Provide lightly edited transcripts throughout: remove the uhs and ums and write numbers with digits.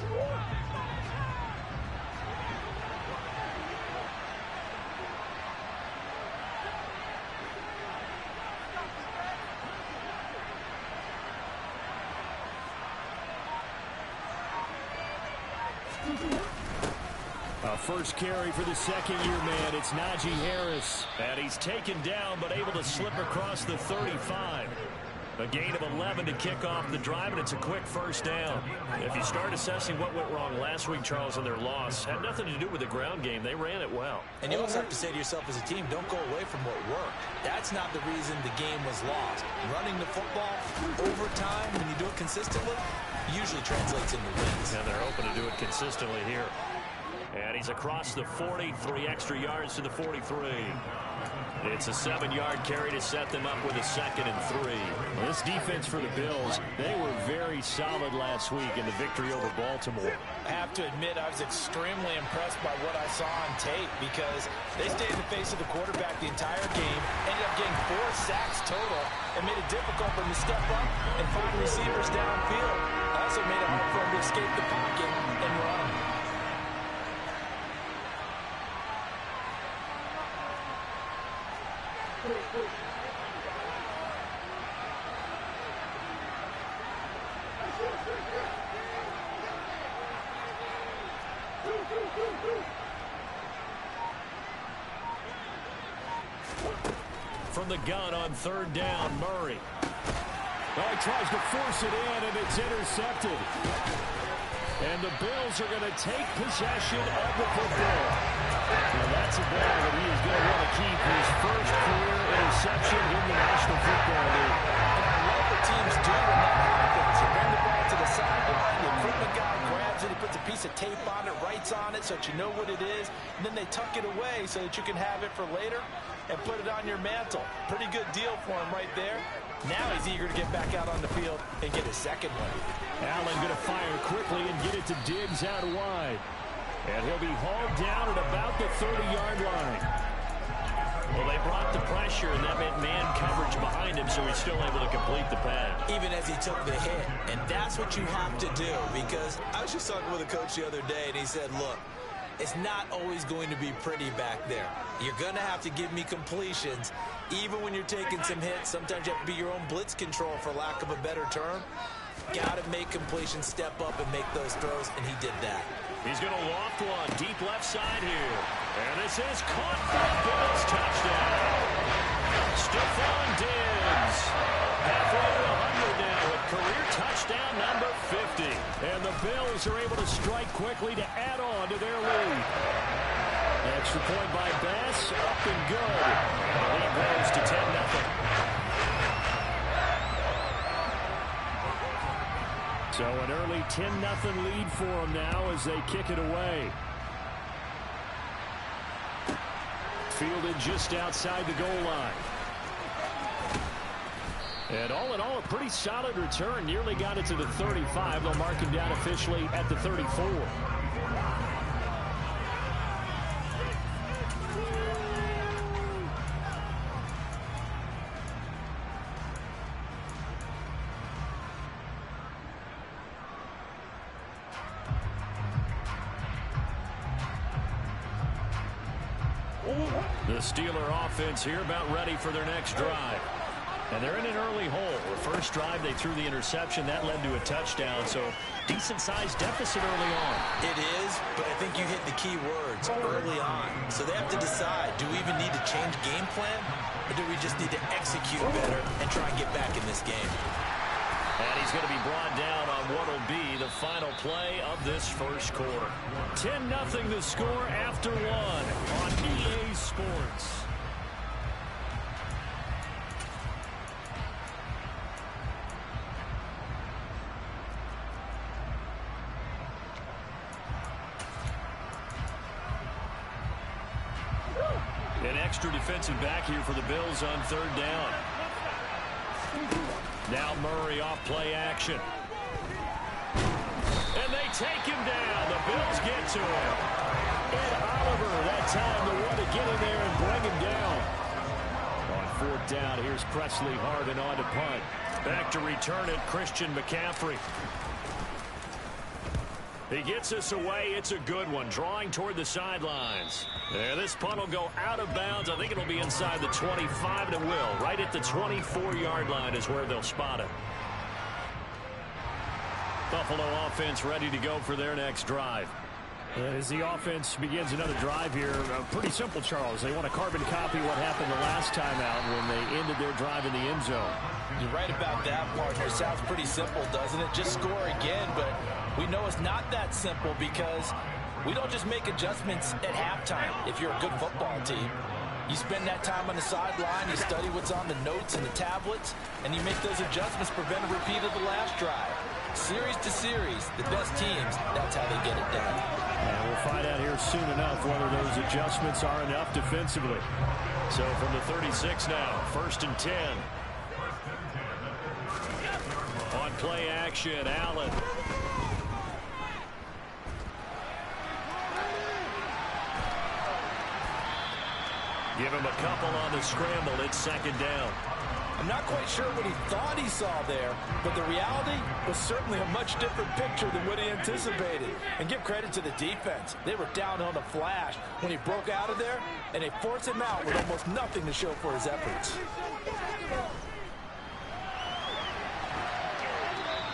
A first carry for the second-year man. It's Najee Harris. And he's taken down but able to slip across the 35. A gain of 11 to kick off the drive, and it's a quick first down. If you start assessing what went wrong last week, Charles, in their loss, had nothing to do with the ground game. They ran it well. And you also have to say to yourself as a team, don't go away from what worked. That's not the reason the game was lost. Running the football over time, when you do it consistently, usually translates into wins. And they're hoping to do it consistently here. And he's across the 40, 3 extra yards to the 43. It's a 7-yard carry to set them up with a 2nd and 3. Well, this defense for the Bills, they were very solid last week in the victory over Baltimore. I have to admit, I was extremely impressed by what I saw on tape because they stayed in the face of the quarterback the entire game, ended up getting 4 sacks total, and made it difficult for him to step up and find receivers downfield. Also made it hard for him to escape the pocket and run. From the gun on 3rd down, Murray. Well, he tries to force it in, and it's intercepted. And the Bills are going to take possession of the football. Now, that's a ball that he is going to want to keep his first career interception in the National Football League. And I love what teams do when that happens. You bring the ball to the sideline, the equipment guy grabs it, he puts a piece of tape on it, writes on it so that you know what it is, and then they tuck it away so that you can have it for later and put it on your mantle. Pretty good deal for him right there. Now he's eager to get back out on the field and get his second one. Allen going to fire quickly and get it to Diggs out wide. And he'll be hauled down at about the 30-yard line. Well, they brought the pressure, and that meant man coverage behind him, so he's still able to complete the pass. Even as he took the hit. And that's what you have to do, because I was just talking with a coach the other day, and he said, look, it's not always going to be pretty back there. You're going to have to give me completions. Even when you're taking some hits, sometimes you have to be your own blitz control, for lack of a better term. Got to make completions, step up, and make those throws, and he did that. He's going to loft one deep left side here. And this is caught for a Bills touchdown. Stephon Diggs. Halfway to 100 now with career touchdown number 50. And the Bills are able to strike quickly to add on to their lead. Extra point by Bass, up and good. The lead grows to 10-0. So an early 10-0 lead for them now as they kick it away. Fielded just outside the goal line. And all in all, a pretty solid return. Nearly got it to the 35. They'll mark him down officially at the 34. The Steeler offense here about ready for their next drive. And they're in an early hole. The first drive, they threw the interception. That led to a touchdown, so decent-sized deficit early on. It is, but I think you hit the key words early on. So they have to decide, do we even need to change game plan, or do we just need to execute better and try and get back in this game? And he's going to be brought down on what will be the final play of this first quarter. 10-0 the score after one on EA Sports. An extra defensive back here for the Bills on 3rd down. Now Murray off play action. And they take him down. The Bills get to him. And Oliver, that time, the one to get in there and bring him down. On 4th down, here's Presley Harvin on to punt. Back to return it, Christian McCaffrey. He gets us away. It's a good one, drawing toward the sidelines. And this punt will go out of bounds. I think it'll be inside the 25, and it will. Right at the 24-yard line is where they'll spot it. Buffalo offense ready to go for their next drive. As the offense begins another drive here, pretty simple, Charles. They want to carbon copy what happened the last time out when they ended their drive in the end zone. You're right about that, partner. Sounds pretty simple, doesn't it? Just score again, but we know it's not that simple because we don't just make adjustments at halftime if you're a good football team. You spend that time on the sideline, you study what's on the notes and the tablets, and you make those adjustments, prevent a repeat of the last drive. Series to series, the best teams, that's how they get it done. And we'll find out here soon enough whether those adjustments are enough defensively. So from the 36 now, 1st and 10. On play action, Allen. Give him a couple on the scramble. It's 2nd down. I'm not quite sure what he thought he saw there, but the reality was certainly a much different picture than what he anticipated. And give credit to the defense. They were down on the flash when he broke out of there, and they forced him out with almost nothing to show for his efforts.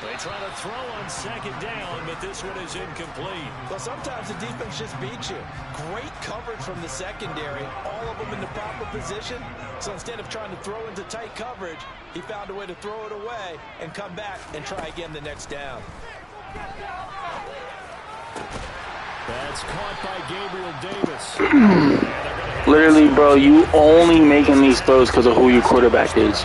They try to throw on 2nd down, but this one is incomplete. Well, sometimes the defense just beats you. Great coverage from the secondary, all of them in the proper position. So instead of trying to throw into tight coverage, he found a way to throw it away and come back and try again the next down. That's caught by Gabriel Davis. Literally, bro, you only making these throws because of who your quarterback is.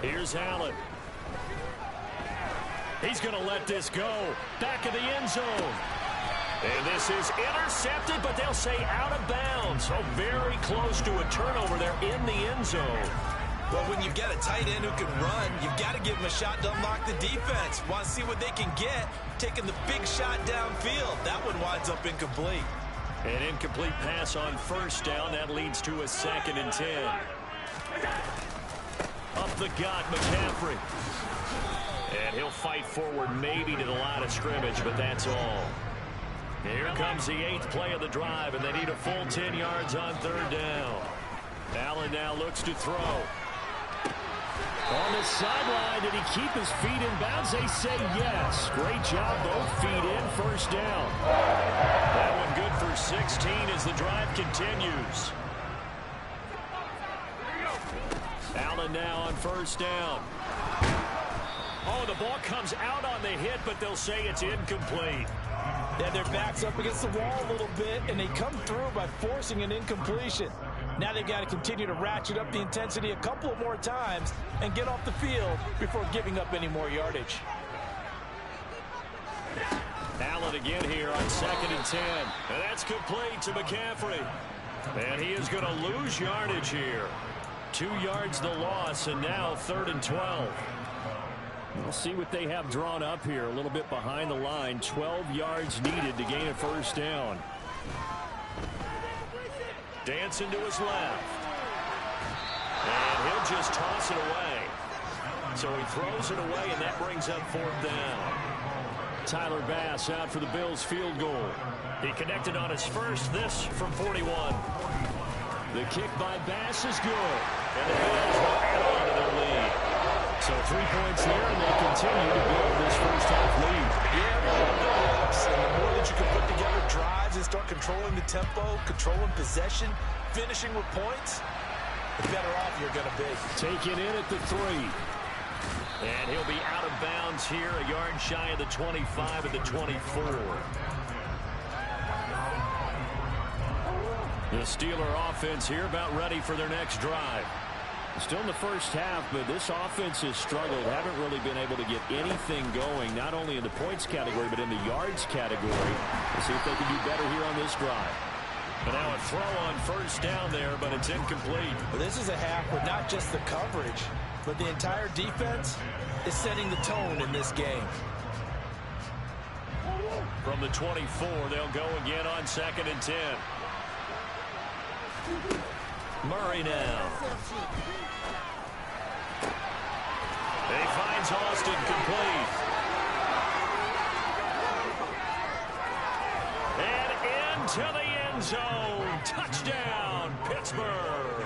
Here's Allen. He's going to let this go. Back of the end zone. And this is intercepted, but they'll say out of bounds. So very close to a turnover there in the end zone. Well, when you've got a tight end who can run, you've got to give him a shot to unlock the defense. Want to see what they can get, taking the big shot downfield. That one winds up incomplete. An incomplete pass on 1st down. That leads to a 2nd and 10. Up the gut, McCaffrey. And he'll fight forward maybe to the line of scrimmage, but that's all. Here comes the 8th play of the drive, and they need a full 10 yards on 3rd down. Allen now looks to throw. On the sideline, did he keep his feet in bounds? They say yes. Great job, both feet in, 1st down. That one good for 16 as the drive continues. Allen now on 1st down. Oh, the ball comes out on the hit, but they'll say it's incomplete. Yeah, their back's up against the wall a little bit, and they come through by forcing an incompletion. Now they've got to continue to ratchet up the intensity a couple of more times and get off the field before giving up any more yardage. Allen again here on 2nd and 10. And that's complete to McCaffrey. And he is going to lose yardage here. 2 yards the loss, and now 3rd and 12. We'll see what they have drawn up here. A little bit behind the line. 12 yards needed to gain a 1st down. Dancing to his left. And he'll just toss it away. So he throws it away, and that brings up 4th down. Tyler Bass out for the Bills field goal. He connected on his first, this from 41. The kick by Bass is good. And the Bills will add on to their lead. So 3 points there, and they continue to build this 1st half lead. Yeah, and the more that you can put together drives and start controlling the tempo, controlling possession, finishing with points, the better off you're going to be. Taken in at the 3. And he'll be out of bounds here, a yard shy of the 25 and the 24. The Steeler offense here about ready for their next drive. Still in the 1st half, but this offense has struggled. Haven't really been able to get anything going, not only in the points category, but in the yards category. We'll see if they can do better here on this drive. But now a throw on 1st down there, but it's incomplete. Well, this is a half where not just the coverage, but the entire defense is setting the tone in this game. From the 24, they'll go again on 2nd and 10. Murray now. He finds Austin complete. And into the end zone. Touchdown, Pittsburgh.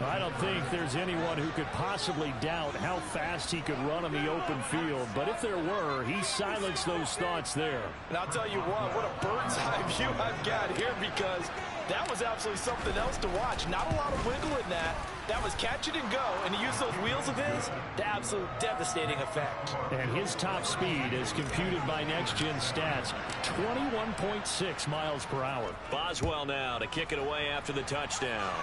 I don't think there's anyone who could possibly doubt how fast he could run on the open field. But if there were, he silenced those thoughts there. And I'll tell you what a bird's eye view I've got here, because that was absolutely something else to watch. Not a lot of wiggle in that. That was catch it and go. And to use those wheels of his, the absolute devastating effect. And his top speed, as computed by Next Gen Stats, 21.6 miles per hour. Boswell now to kick it away after the touchdown.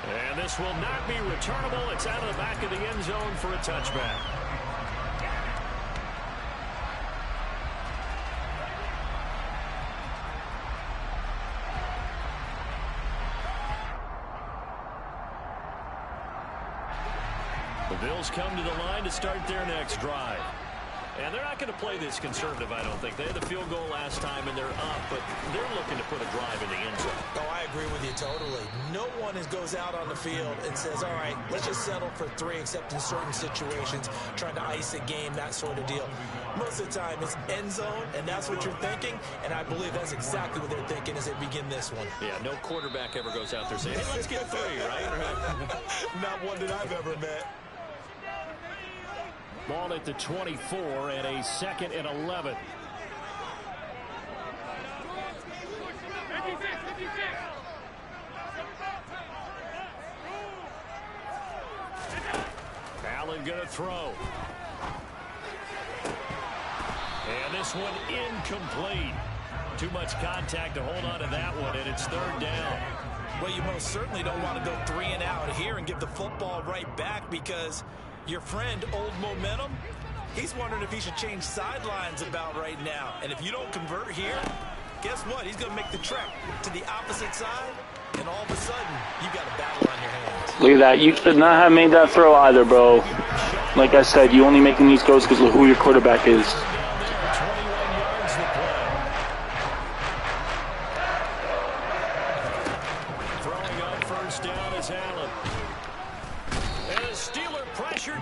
And this will not be returnable. It's out of the back of the end zone for a touchback. The Bills come to the line to start their next drive. And they're not going to play this conservative, I don't think. They had the field goal last time, and they're up, but they're looking to put a drive in the end zone. Oh, I agree with you totally. No one goes out on the field and says, all right, let's just settle for 3, except in certain situations, trying to ice a game, that sort of deal. Most of the time, it's end zone, and that's what you're thinking, and I believe that's exactly what they're thinking as they begin this one. Yeah, no quarterback ever goes out there saying, hey, let's get 3, right? Not one that I've ever met. Ball at the 24 and a 2nd and 11. Allen going to throw. And this one incomplete. Too much contact to hold on to that one, and it's 3rd down. Well, you most certainly don't want to go 3 and out here and give the football right back, because your friend, Old Momentum, he's wondering if he should change sidelines about right now. And if you don't convert here, guess what? He's going to make the trek to the opposite side, and all of a sudden, you got a battle on your hands. Look at that. You could not have made that throw either, bro. Like I said, you only making these throws because of who your quarterback is.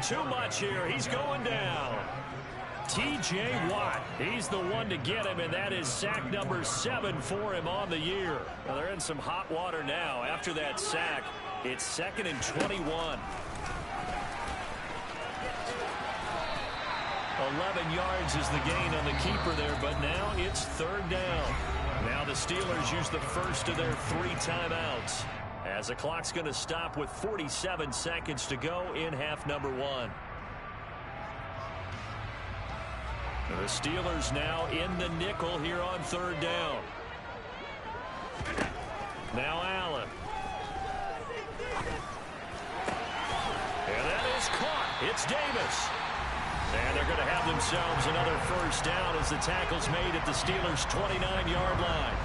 Too much here. He's going down. T.J. Watt. He's the one to get him, and that is sack number 7 for him on the year. Well, they're in some hot water now. After that sack, it's 2nd and 21. 11 yards is the gain on the keeper there, but now it's 3rd down. Now the Steelers use the first of their 3 timeouts, as the clock's going to stop with 47 seconds to go in half number 1. The Steelers now in the nickel here on 3rd down. Now Allen. And that is caught. It's Davis. And they're going to have themselves another first down as the tackle's made at the Steelers' 29-yard line.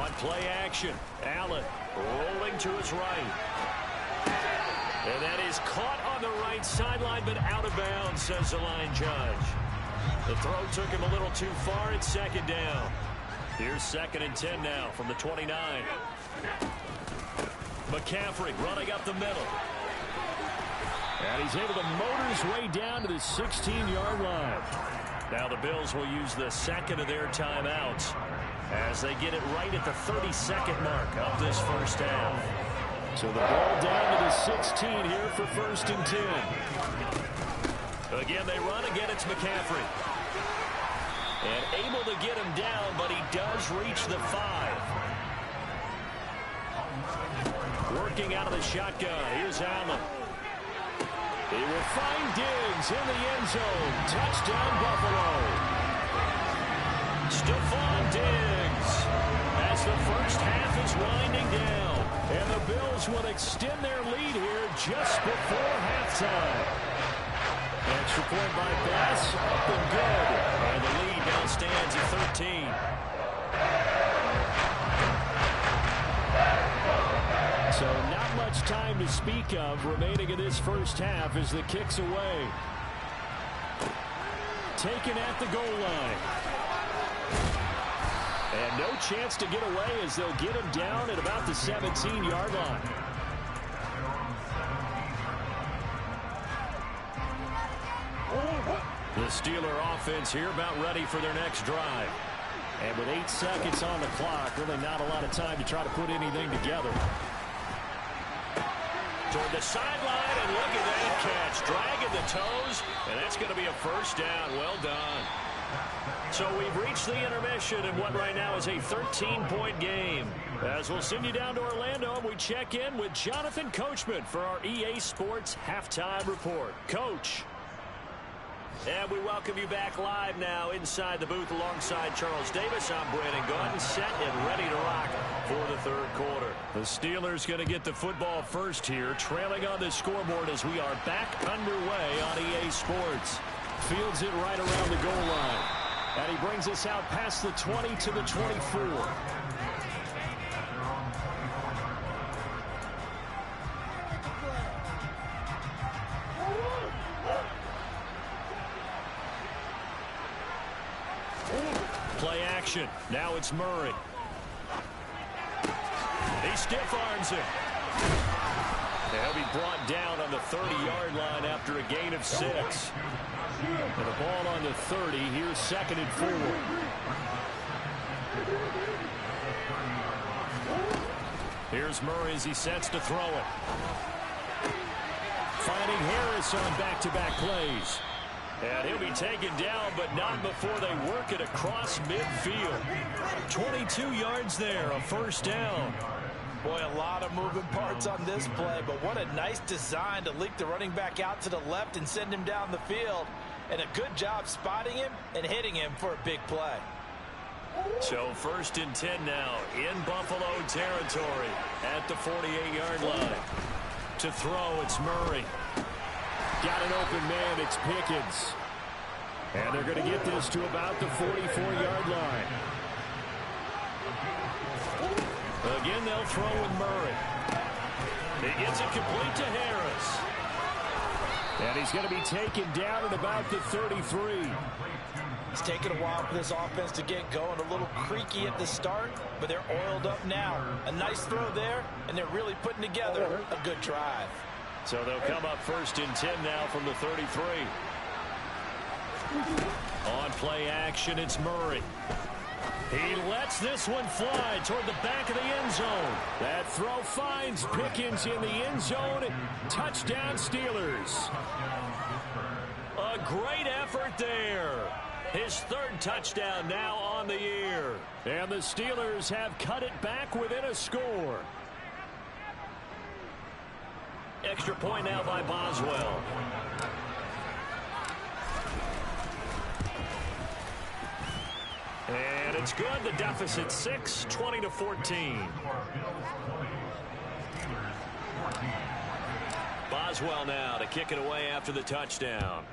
On play action, Allen rolling to his right. And that is caught on the right sideline, but out of bounds, says the line judge. The throw took him a little too far. It's 2nd down. Here's 2nd and 10 now from the 29. McCaffrey running up the middle. And he's able to motor his way down to the 16-yard line. Now the Bills will use the 2nd of their timeouts as they get it right at the 32nd mark of this first half. So the ball down to the 16 here for 1st and 10. Again, they run. Again, it's McCaffrey. And able to get him down, but he does reach the 5. Working out of the shotgun. Here's Allen. He will find Diggs in the end zone. Touchdown, Buffalo. Stephon Diggs, as the first half is winding down. And the Bills will extend their lead here just before halftime. Extra point by Bass, up and good. And the lead now stands at 13. So not much time to speak of remaining in this first half as the kick's away. Taken at the goal line. And no chance to get away as they'll get him down at about the 17-yard line. The Steeler offense here about ready for their next drive. And with 8 seconds on the clock, really not a lot of time to try to put anything together. Toward the sideline, and look at that catch. Dragging the toes, and that's going to be a first down. Well done. So we've reached the intermission in what right now is a 13-point game. As we'll send you down to Orlando, and we check in with Jonathan Coachman for our EA Sports Halftime Report. Coach. And we welcome you back live now inside the booth alongside Charles Davis. I'm Brandon Gaudin, set and ready to rock for the third quarter. The Steelers going to get the football first here, trailing on the scoreboard as we are back underway on EA Sports. Fields it right around the goal line. And he brings us out past the 20 to the 24. Play action. Now it's Murray. He stiff arms him. He'll be brought down on the 30-yard line after a gain of 6. And the ball on the 30. Here's 2nd and 4. Here's Murray as he sets to throw it. Finding Harris on back-to-back plays. And he'll be taken down, but not before they work it across midfield. 22 yards there, a first down. Boy, a lot of moving parts on this play, but what a nice design to leak the running back out to the left and send him down the field. And a good job spotting him and hitting him for a big play. So 1st and 10 now in Buffalo territory at the 48-yard line. To throw, it's Murray. Got an open man, it's Pickens. And they're going to get this to about the 44-yard line. Again, they'll throw with Murray. He gets it complete to Harris. And he's going to be taken down at about the 33. It's taken a while for this offense to get going. A little creaky at the start, but they're oiled up now. A nice throw there, and they're really putting together a good drive. So they'll come up 1st and 10 now from the 33. On play action, it's Murray. He lets this one fly toward the back of the end zone. That throw finds Pickens in the end zone. Touchdown Steelers. A great effort there. His 3rd touchdown now on the year. And the Steelers have cut it back within a score. Extra point now by Boswell. And it's good. The deficit 6, 20 to 14. Boswell now to kick it away after the touchdown.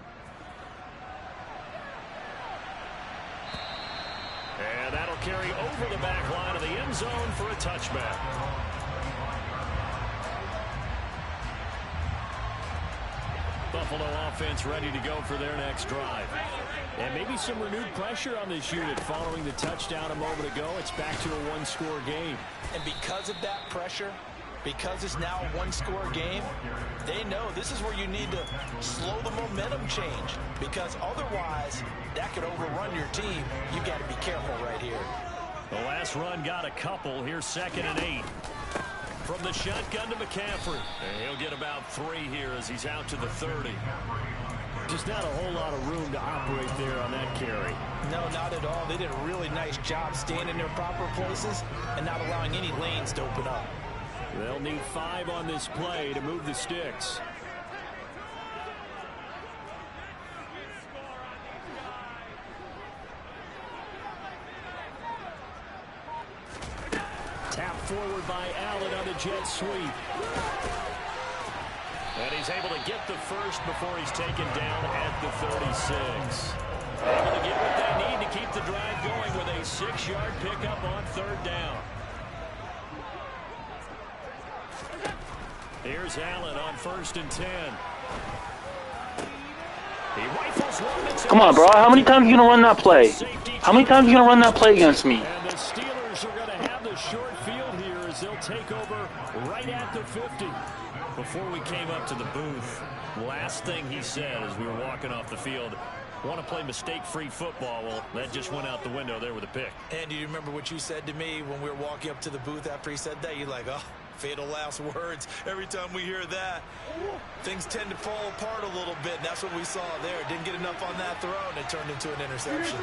And that'll carry over the back line of the end zone for a touchback. Buffalo offense ready to go for their next drive. And maybe some renewed pressure on this unit following the touchdown a moment ago. It's back to a one-score game. And because of that pressure, because it's now a one-score game, they know this is where you need to slow the momentum change. Because otherwise, that could overrun your team. You've got to be careful right here. The last run got a couple. Here's 2nd and 8. From the shotgun to McCaffrey. And he'll get about 3 here as he's out to the 30. Just not a whole lot of room to operate there on that carry. No, not at all. They did a really nice job staying in their proper places and not allowing any lanes to open up. They'll need 5 on this play to move the sticks. Tap forward by Allen on the jet sweep. And he's able to get the first before he's taken down at the 36. Able to get what they need to keep the drive going with a 6-yard pickup on 3rd down. Here's Allen on 1st and 10. He rifles one. Come on, bro. How many times are you going to run that play? How many times are you going to run that play against me? And the up to the booth. Last thing he said as we were walking off the field, want to play mistake-free football. Well, that just went out the window there with a pick. And do you remember what you said to me when we were walking up to the booth after he said that? You're like, oh, fatal last words. Every time we hear that, things tend to fall apart a little bit. And that's what we saw there. Didn't get enough on that throw, and it turned into an interception.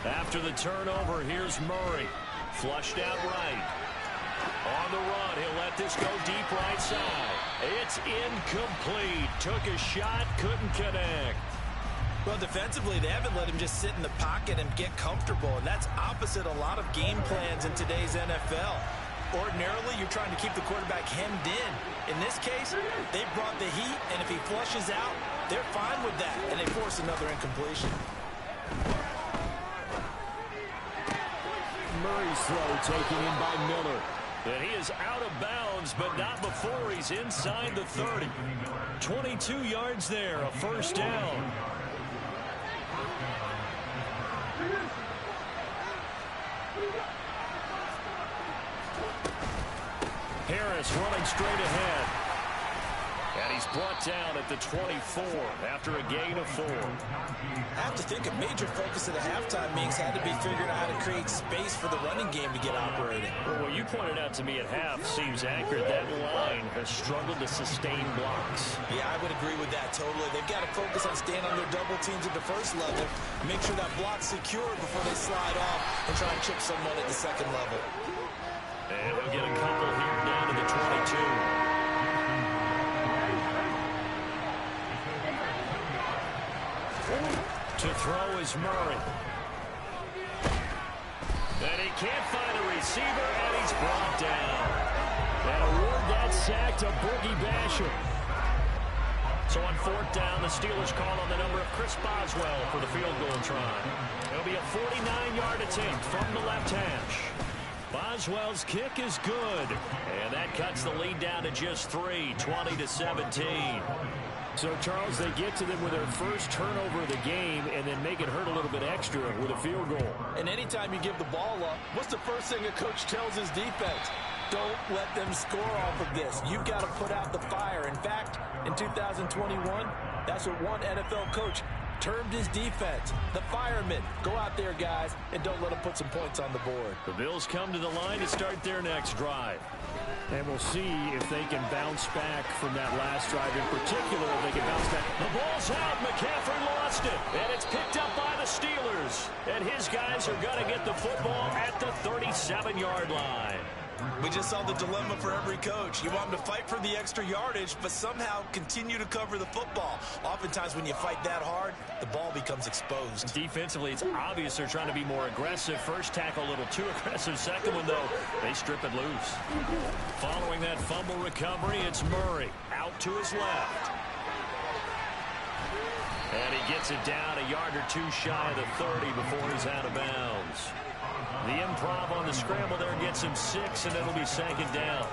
After the turnover, here's Murray. Flushed out right. On the run, he'll let this go deep right side. It's incomplete. Took a shot, couldn't connect. Well, defensively, they haven't let him just sit in the pocket and get comfortable, and that's opposite a lot of game plans in today's NFL. Ordinarily, you're trying to keep the quarterback hemmed in. In this case, they brought the heat, and if he flushes out, they're fine with that, and they force another incompletion. Murray's throw taken in by Miller. And he is out of bounds, but not before he's inside the 30. 22 yards there, a first down. Harris running straight ahead. And he's brought down at the 24 after a gain of 4. I have to think a major focus of the halftime meetings had to be figuring out how to create space for the running game to get operating. Well, what you pointed out to me at half seems accurate. That line has struggled to sustain blocks. Yeah, I would agree with that totally. They've got to focus on staying on their double teams at the first level, make sure that block's secure before they slide off and try and chip someone at the second level. And he'll get a couple here down to the 22. To throw is Murray. And he can't find a receiver, and he's brought down. And award that sack to Boogie Basham. So on 4th down, the Steelers call on the number of Chris Boswell for the field goal try. It'll be a 49-yard attempt from the left hash. Boswell's kick is good. And that cuts the lead down to just 3, 20-17. So, Charles, they get to them with their first turnover of the game and then make it hurt a little bit extra with a field goal. And anytime you give the ball up, what's the first thing a coach tells his defense? Don't let them score off of this. You've got to put out the fire. In fact, in 2021, that's what one NFL coach termed his defense. The firemen. Go out there, guys, and don't let them put some points on the board. The Bills come to the line to start their next drive. And we'll see if they can bounce back from that last drive. In particular, if they can bounce back. The ball's out. McCaffrey lost it. And it's picked up by the Steelers. And his guys are going to get the football at the 37-yard line. We just saw the dilemma for every coach. You want them to fight for the extra yardage, but somehow continue to cover the football. Oftentimes when you fight that hard, the ball becomes exposed. Defensively, it's obvious they're trying to be more aggressive. First tackle a little too aggressive. Second one, though, they strip it loose. Following that fumble recovery, it's Murray out to his left. And he gets it down a yard or two shy of the 30 before he's out of bounds. The improv on the scramble there gets him 6, and it'll be 2nd down.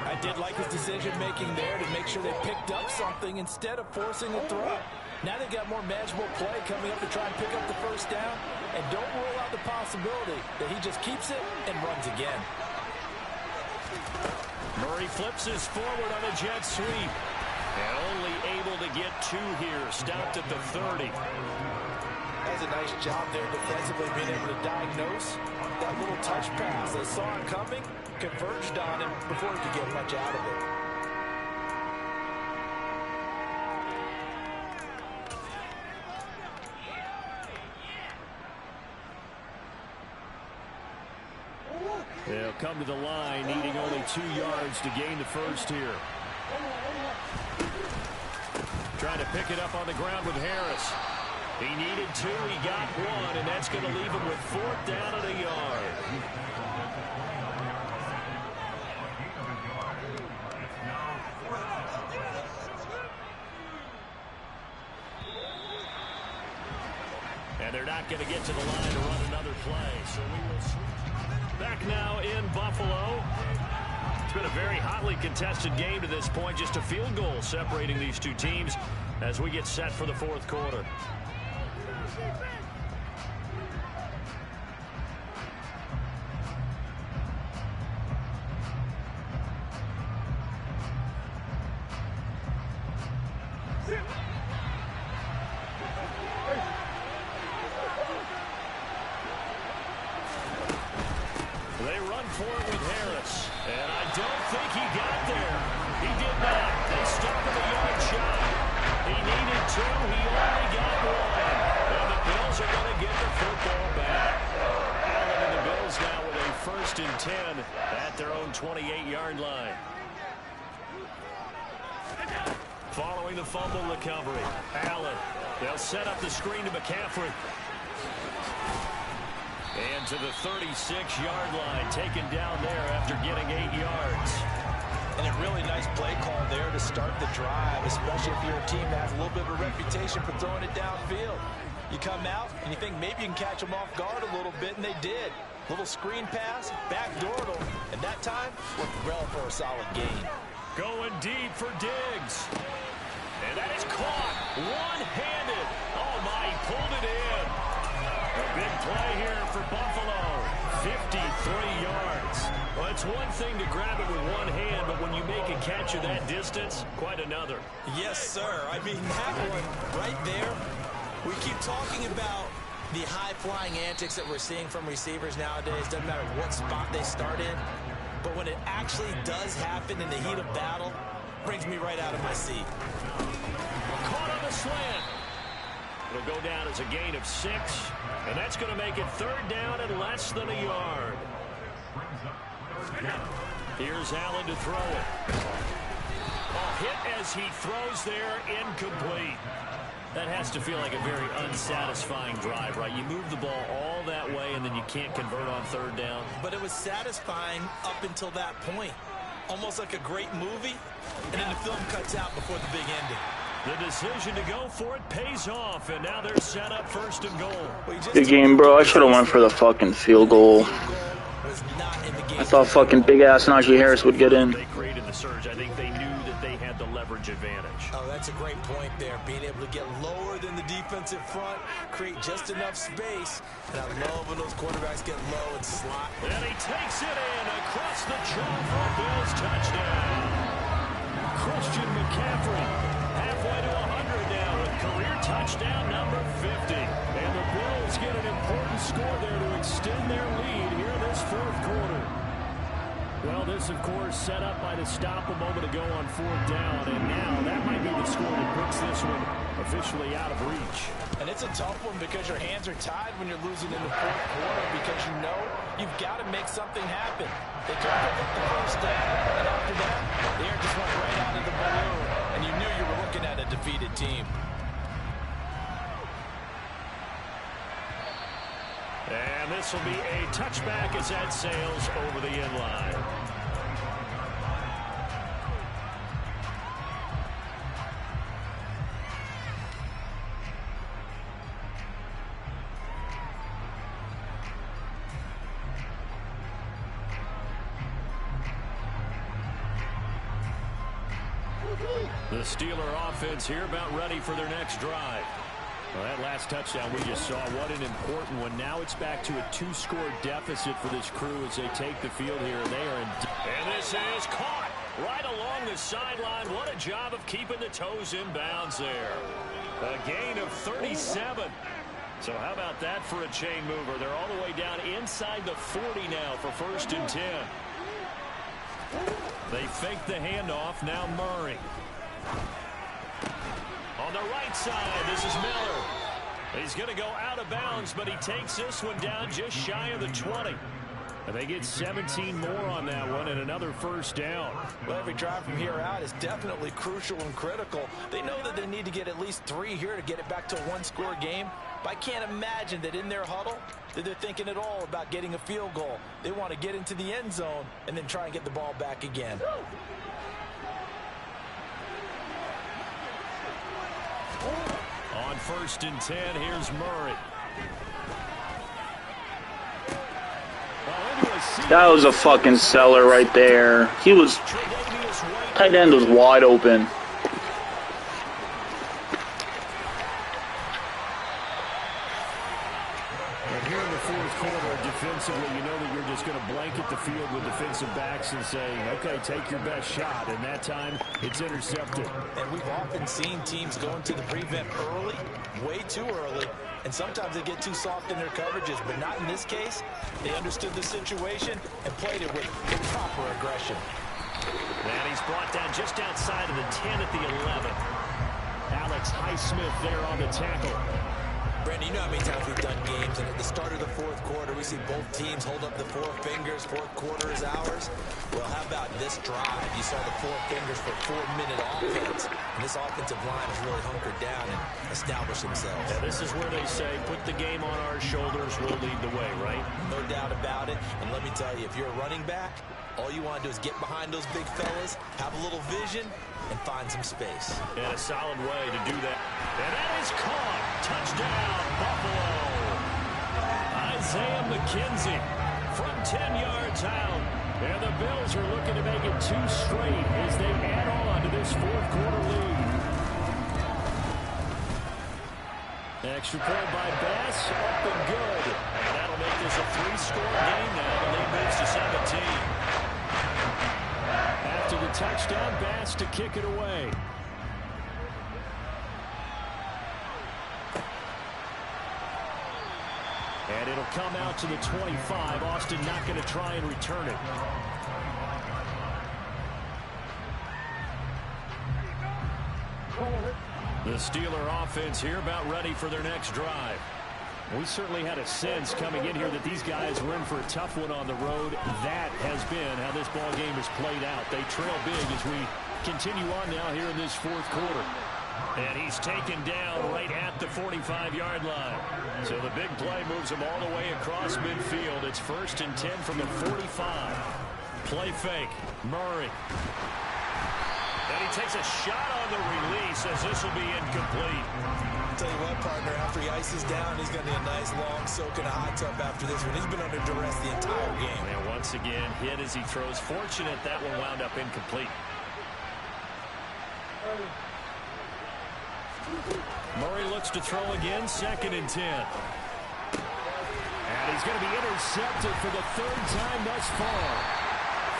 I did like his decision-making there to make sure they picked up something instead of forcing a throw. Now they've got more manageable play coming up to try and pick up the first down, and don't rule out the possibility that he just keeps it and runs again. Murray flips his forward on a jet sweep, and only able to get 2 here, stopped at the 30. That's a nice job there defensively, being able to diagnose that little touch pass. They saw it coming, converged on him before he could get much out of it. They'll come to the line, needing only 2 yards to gain the first here. Trying to pick it up on the ground with Harris. He needed 2, he got 1, and that's going to leave him with 4th down at a yard. And they're not going to get to the line to run another play, so we will switch. Back now in Buffalo. It's been a very hotly contested game to this point. Just a field goal separating these two teams as we get set for the 4th quarter. They run for it with Harris. And I don't think he got there. He did not. They stopped him a yard shy. He needed 2. He only got 1. And the Bills are going to get the football back. Allen and the Bills now with a 1st and 10 at their own 28-yard line. Following the fumble recovery, Allen. They'll set up the screen to McCaffrey. And to the 36-yard line, taken down there after getting 8 yards. And a really nice play call there to start the drive, especially if you're a team that has a little bit of a reputation for throwing it downfield. You come out and you think maybe you can catch them off guard a little bit, and they did. Little screen pass, backdoored them, and that time worked well for a solid gain. Going deep for Diggs. And that is caught one-handed. Oh, my, he pulled it in. A big play here for Buffalo. 53 yards. Well, it's one thing to grab it with one hand, but when you make a catch of that distance, quite another. Yes, sir. I mean, that one right there. We keep talking about the high-flying antics that we're seeing from receivers nowadays. Doesn't matter what spot they start in. But when it actually does happen in the heat of battle, brings me right out of my seat. Caught on the slant. It'll go down as a gain of 6. And that's going to make it 3rd down and less than a yard. Here's Allen to throw it. A hit as he throws there, incomplete. That has to feel like a very unsatisfying drive, right? You move the ball all that way, and then you can't convert on 3rd down. But it was satisfying up until that point. Almost like a great movie, and then the film cuts out before the big ending. The decision to go for it pays off, and now they're set up 1st and goal. Good game, bro. I should have went for the fucking field goal. I thought fucking big-ass Najee Harris would get in. They created the surge. I think they knew that they had the leverage advantage. Oh, that's a great point there. Being able to get lower than the defensive front, create just enough space. And I love when those quarterbacks get low and slot. And he takes it in across the jaw for a Bills touchdown. Christian McCaffrey halfway to 100 now with career touchdown number 50. And the Bills get an important score there to extend their lead here in this 4th quarter. Well, this, of course, set up by the stop a moment ago on 4th down, and now that might be the score that puts this one officially out of reach. And it's a tough one because your hands are tied when you're losing in the 4th quarter because you know you've got to make something happen. They couldn't pick up the 1st down, and after that, the air just went right out of the balloon, and you knew you were looking at a defeated team. And this will be a touchback as that sails over the end line. The Steeler offense here about ready for their next drive. Well, that last touchdown we just saw, what an important one. Now it's back to a 2-score deficit for this crew as they take the field here. They are in. And this is caught right along the sideline. What a job of keeping the toes in bounds there. A gain of 37. So how about that for a chain mover? They're all the way down inside the 40 now for 1st and 10. They fake the handoff. Now Murray. On the right side, this is Miller. He's going to go out of bounds, but he takes this one down just shy of the 20. And they get 17 more on that one and another 1st down. Well, every drive from here out is definitely crucial and critical. They know that they need to get at least 3 here to get it back to a 1-score game. But I can't imagine that in their huddle that they're thinking at all about getting a field goal. They want to get into the end zone and then try and get the ball back again. On 1st and 10, here's Murray. That was a fucking seller right there. He was... Tight end was wide open. And here in the fourth quarter defensively, you know that you're just going to blanket the field with defensive backs and say, okay, take your best shot. And that time, it's intercepted. And we've often seen teams go into the prevent early, way too early, and sometimes they get too soft in their coverages, but not in this case. They understood the situation and played it with proper aggression. And he's brought down just outside of the 10 at the 11. Alex Highsmith there on the tackle. Brandon, you know how many times we've done games, and at the start of the fourth quarter, we see both teams hold up the four fingers. Fourth quarter is ours. Well, how about this drive? You saw the four fingers for 4-minute offense, and this offensive line has really hunkered down and established themselves. Yeah, this is where they say, put the game on our shoulders, we'll lead the way, right? No doubt about it, and let me tell you, if you're a running back, all you want to do is get behind those big fellas, have a little vision, and find some space. And a solid way to do that. And that is caught. Touchdown, Buffalo. Isaiah McKenzie from 10 yards out. And the Bills are looking to make it 2 straight as they add on to this fourth quarter lead. Extra point by Bass, up and good. And that'll make this a 3-score game now. The lead moves to 17. After the touchdown, Bass to kick it away. And it'll come out to the 25. Austin not going to try and return it. The Steeler offense here about ready for their next drive. We certainly had a sense coming in here that these guys were in for a tough one on the road. That has been how this ball game has played out. They trail big as we continue on now here in this fourth quarter. And he's taken down right at the 45-yard line. So the big play moves him all the way across midfield. It's 1st and 10 from the 45. Play fake. Murray. And he takes a shot on the release as this will be incomplete. Tell you what, partner, after he ices down, he's going to need a nice long soak in a hot tub after this one. He's been under duress the entire game. And once again, hit as he throws. Fortunate that one wound up incomplete. Murray looks to throw again, 2nd and 10. And he's going to be intercepted for the 3rd time thus far.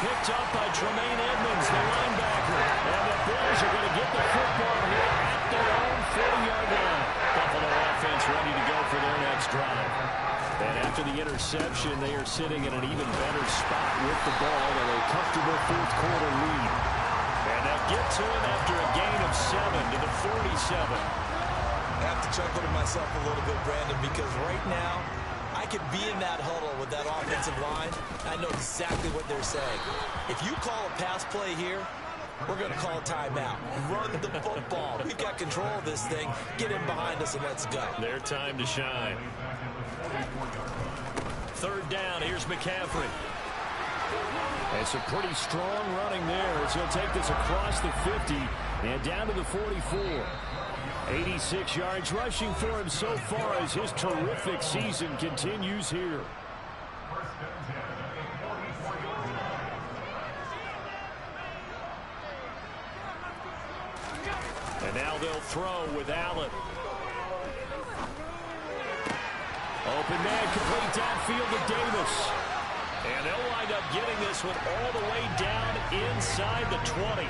Picked up by Tremaine Edmonds, the linebacker. And the Bills are going to get the football here at their own 40-yard line. Buffalo offense ready to go for their next drive. And after the interception, they are sitting in an even better spot with the ball and a comfortable fourth quarter lead. And they'll get to him after a gain of 7 to the 47. I have to chuckle to myself a little bit, Brandon, because right now, I could be in that huddle with that offensive line. I know exactly what they're saying. If you call a pass play here, we're going to call a timeout. Run the football. We've got control of this thing. Get in behind us and let's go. Their time to shine. 3rd down. Here's McCaffrey. It's a pretty strong running there as he'll take this across the 50 and down to the 44. 86 yards rushing for him so far as his terrific season continues here. And now they'll throw with Allen. Open man, complete downfield to Davis. And they'll wind up getting this one all the way down inside the 20.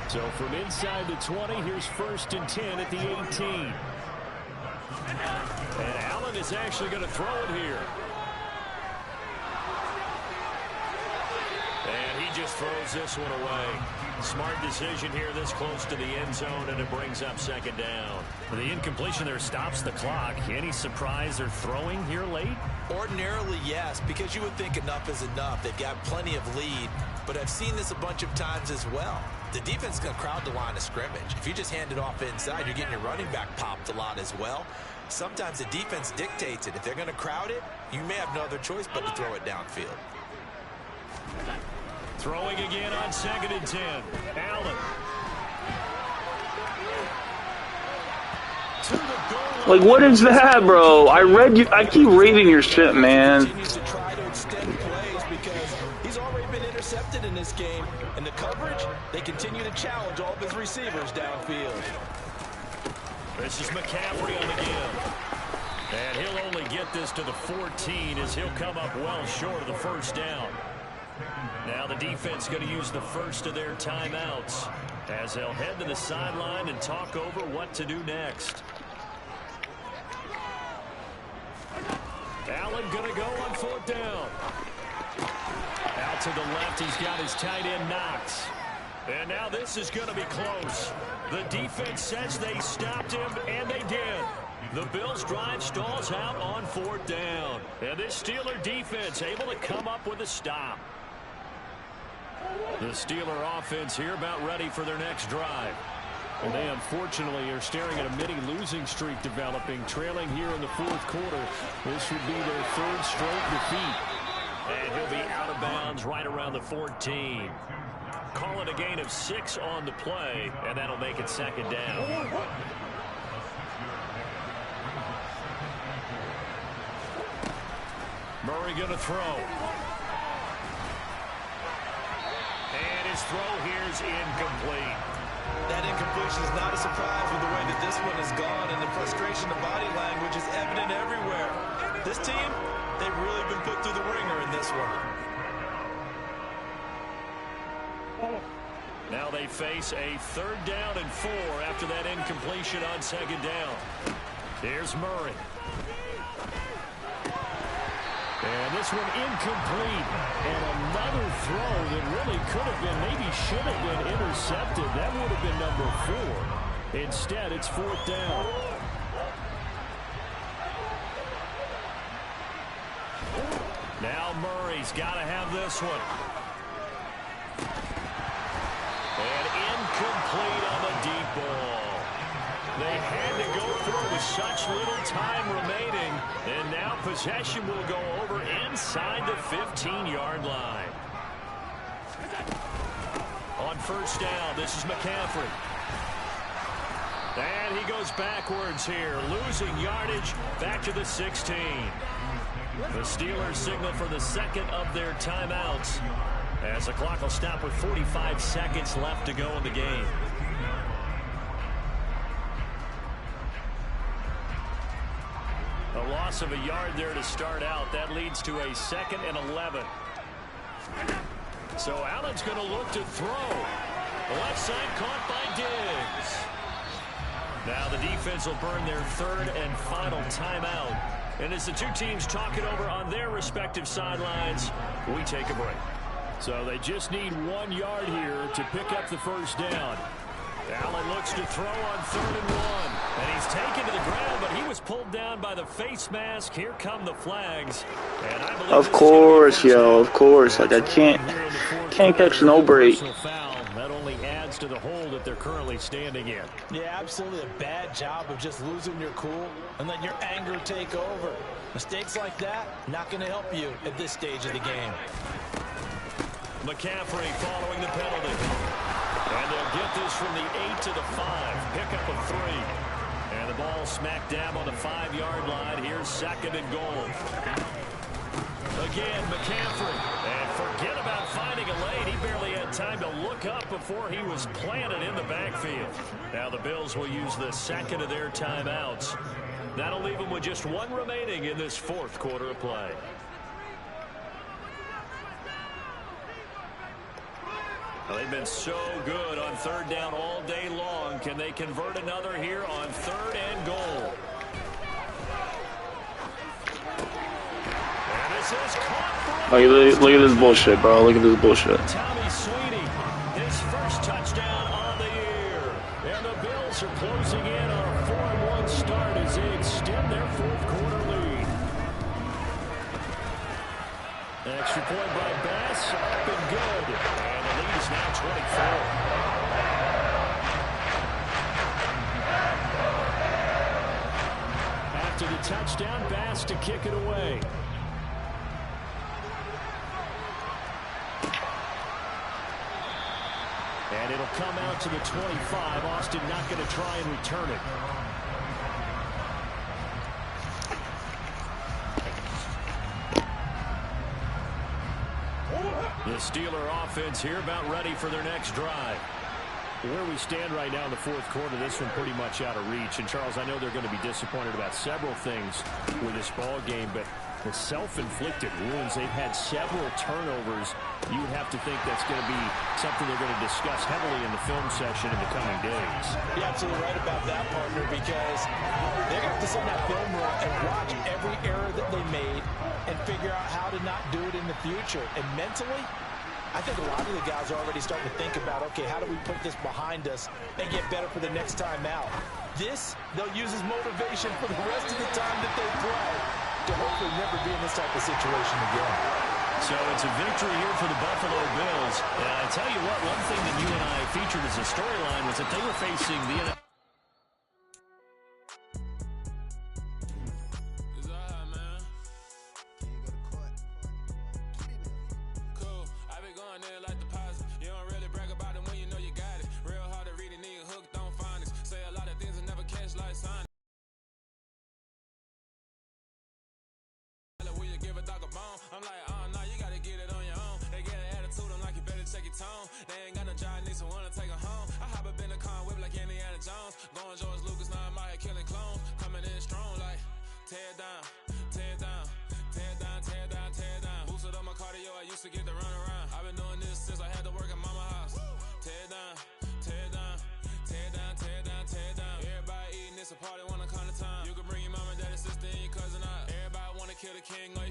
So from inside the 20, here's 1st and 10 at the 18. And Allen is actually going to throw it here. And he just throws this one away. Smart decision here this close to the end zone, and it brings up 2nd down. The incompletion there stops the clock. Any surprise they're throwing here late? Ordinarily, yes, because you would think enough is enough. They've got plenty of lead, but I've seen this a bunch of times as well. The defense is going to crowd the line of scrimmage. If you just hand it off inside, you're getting your running back popped a lot as well. Sometimes the defense dictates it. If they're going to crowd it, you may have no other choice but to throw it downfield. Throwing again on 2nd and 10. Allen. Like, what is that, bro? I keep reading your shit, man. Continues to try to extend plays because he's already been intercepted in this game. And the coverage, they continue to challenge all of his receivers downfield. This is McCaffrey on the give. And he'll only get this to the 14 as he'll come up well short of the first down. Now the defense going to use the first of their timeouts as they'll head to the sideline and talk over what to do next. Allen going to go on 4th down. Out to the left, he's got his tight end Knox. And now this is going to be close. The defense says they stopped him, and they did. The Bills' drive stalls out on 4th down. And this Steeler defense able to come up with a stop. The Steeler offense here about ready for their next drive. And they unfortunately are staring at a mini losing streak developing, trailing here in the 4th quarter. This would be their 3rd straight defeat. And he'll be out of bounds right around the 14. Call it a gain of 6 on the play, and that'll make it 2nd down. Murray going to throw. And his throw here is incomplete. That incompletion is not a surprise with the way that this one has gone, and the frustration of body language is evident everywhere. This team, they've really been put through the ringer in this one. Now they face a 3rd down and 4 after that incompletion on 2nd down. Here's Murray. And this one incomplete. And another throw that really could have been, maybe should have been intercepted. That would have been number 4. Instead, it's 4th down. Now Murray's got to have this one. And incomplete on the deep ball. They had to go through with such little time remaining. And now possession will go over inside the 15-yard line. On 1st down, this is McCaffrey. And he goes backwards here, losing yardage back to the 16. The Steelers signal for the 2nd of their timeouts as the clock will stop with 45 seconds left to go in the game. A loss of a yard there to start out. That leads to a 2nd and 11. So Allen's going to look to throw. The left side caught by Diggs. Now the defense will burn their 3rd and final timeout. And as the two teams talk it over on their respective sidelines, we take a break. So they just need 1 yard here to pick up the 1st down. Allen looks to throw on 3rd and 1. And he's taken to the ground, but he was pulled down by the face mask. Here come the flags. And I believe of course, yo, of course. Like, I can't catch no break. That only adds to the hole that they're currently standing in. Yeah, absolutely a bad job of just losing your cool and letting your anger take over. Mistakes like that, not going to help you at this stage of the game. McCaffrey following the penalty. And they'll get this from the 8 to the 5. Pickup of 3. And the ball smack dab on the 5-yard line. Here's 2nd and goal. Again, McCaffrey. And forget about finding a lane. He barely had time to look up before he was planted in the backfield. Now the Bills will use the 2nd of their timeouts. That'll leave them with just 1 remaining in this 4th quarter of play. Well, they've been so good on 3rd down all day long. Can they convert another here on 3rd and goal? And this is caught for Look at this bullshit, bro. Look at this bullshit. Tommy Sweeney, his first touchdown on the year. And the Bills are closing in on a 4-1 start as they extend their 4th quarter lead. Extra point by Bass, up and good. And the lead is now 24. After the touchdown, Bass to kick it away. And it'll come out to the 25. Austin not going to try and return it. The Steeler offense here about ready for their next drive. Where we stand right now in the fourth quarter, this one pretty much out of reach. And, Charles, I know they're going to be disappointed about several things with this ball game, but the self-inflicted wounds, they've had several turnovers. You would have to think that's going to be something they're going to discuss heavily in the film session in the coming days. You're absolutely right about that, partner, because they're going to have to sit in that film room and watch every error that they made and figure out how to not do it in the future. And mentally, I think a lot of the guys are already starting to think about, okay, how do we put this behind us and get better for the next time out? This, they'll use as motivation for the rest of the time that they play to hopefully never be in this type of situation again. So it's a victory here for the Buffalo Bills. And I tell you what, one thing that you and I featured as a storyline was that they were facing the NFL. I'm like, no, you gotta get it on your own. They get an attitude, I'm like, you better check your tone. They ain't got no job, need someone to take her home. I hop up in the car, whip like Indiana Jones. Going George Lucas, now I'm out here killing clones. Coming in strong like, tear down, tear down, tear down, tear down, tear down. Boosted up my cardio, I used to get to run around. I've been doing this since I had to work at mama house. Tear down, tear down, tear down, tear down, tear down. Everybody eating, it's a party, wanna come to time. You can bring your mama, daddy, sister, and your cousin out. Everybody wanna kill the king or